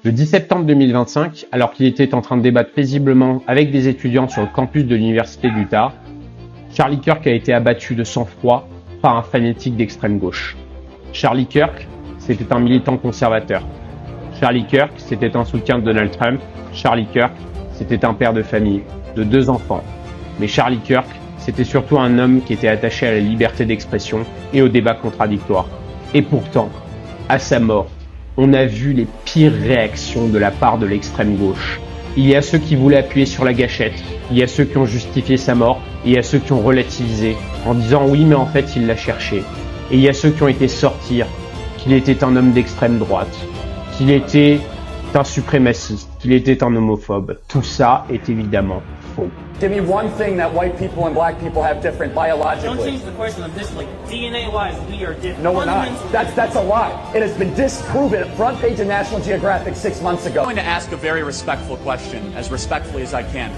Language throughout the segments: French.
Le 10 septembre 2025, alors qu'il était en train de débattre paisiblement avec des étudiants sur le campus de l'université d'Utah, Charlie Kirk a été abattu de sang-froid par un fanatique d'extrême gauche. Charlie Kirk, c'était un militant conservateur. Charlie Kirk, c'était un soutien de Donald Trump. Charlie Kirk, c'était un père de famille, de 2 enfants. Mais Charlie Kirk, c'était surtout un homme qui était attaché à la liberté d'expression et au débat contradictoire. Et pourtant, à sa mort, on a vu les pires réactions de la part de l'extrême gauche. Il y a ceux qui voulaient appuyer sur la gâchette, il y a ceux qui ont justifié sa mort, et il y a ceux qui ont relativisé en disant oui mais en fait il l'a cherché. Et il y a ceux qui ont été sortir qu'il était un homme d'extrême droite, qu'il était un suprémaciste, qu'il était un homophobe. Tout ça est évidemment faux. Give me one thing that white people and black people have different biologically. Don't change the question of this, like DNA-wise, we are different. No, we're not. That's a lie. It has been disproven. Front page of National Geographic 6 months ago. I'm going to ask a very respectful question, as respectfully as I can.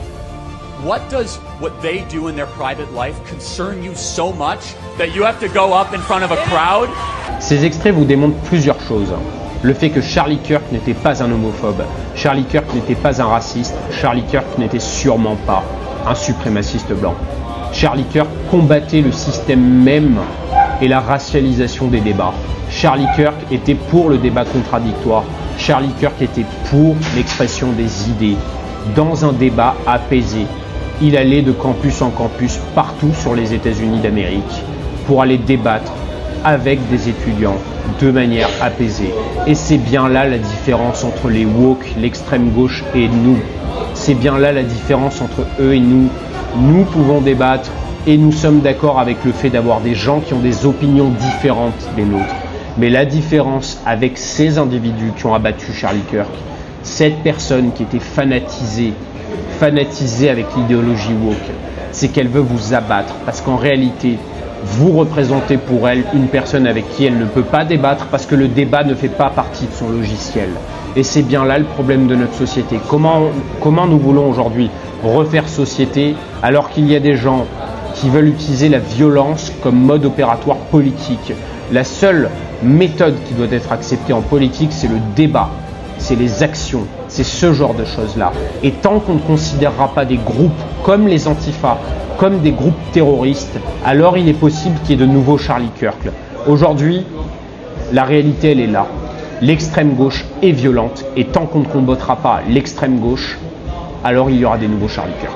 What does what they do in their private life concern you so much that you have to go up in front of a crowd? Ces extraits vous démontrent plusieurs choses. Le fait que Charlie Kirk n'était pas un homophobe, Charlie Kirk n'était pas un raciste, Charlie Kirk n'était sûrement pas un suprémaciste blanc. Charlie Kirk combattait le système même et la racialisation des débats. Charlie Kirk était pour le débat contradictoire. Charlie Kirk était pour l'expression des idées. Dans un débat apaisé, il allait de campus en campus partout sur les États-Unis d'Amérique pour aller débattre avec des étudiants de manière apaisée. Et c'est bien là la différence entre les woke, l'extrême gauche et nous. C'est bien là la différence entre eux et nous. Nous pouvons débattre et nous sommes d'accord avec le fait d'avoir des gens qui ont des opinions différentes des nôtres. Mais la différence avec ces individus qui ont abattu Charlie Kirk, cette personne qui était fanatisée avec l'idéologie woke, c'est qu'elle veut vous abattre parce qu'en réalité, vous représentez pour elle une personne avec qui elle ne peut pas débattre parce que le débat ne fait pas partie de son logiciel. Et c'est bien là le problème de notre société. Comment nous voulons aujourd'hui refaire société alors qu'il y a des gens qui veulent utiliser la violence comme mode opératoire politique. La seule méthode qui doit être acceptée en politique, c'est le débat, c'est les actions, c'est ce genre de choses-là. Et tant qu'on ne considérera pas des groupes comme les Antifa, comme des groupes terroristes, alors il est possible qu'il y ait de nouveaux Charlie Kirk. Aujourd'hui, la réalité, elle est là. L'extrême gauche est violente et tant qu'on ne combattra pas l'extrême gauche, alors il y aura des nouveaux Charlie Kirk.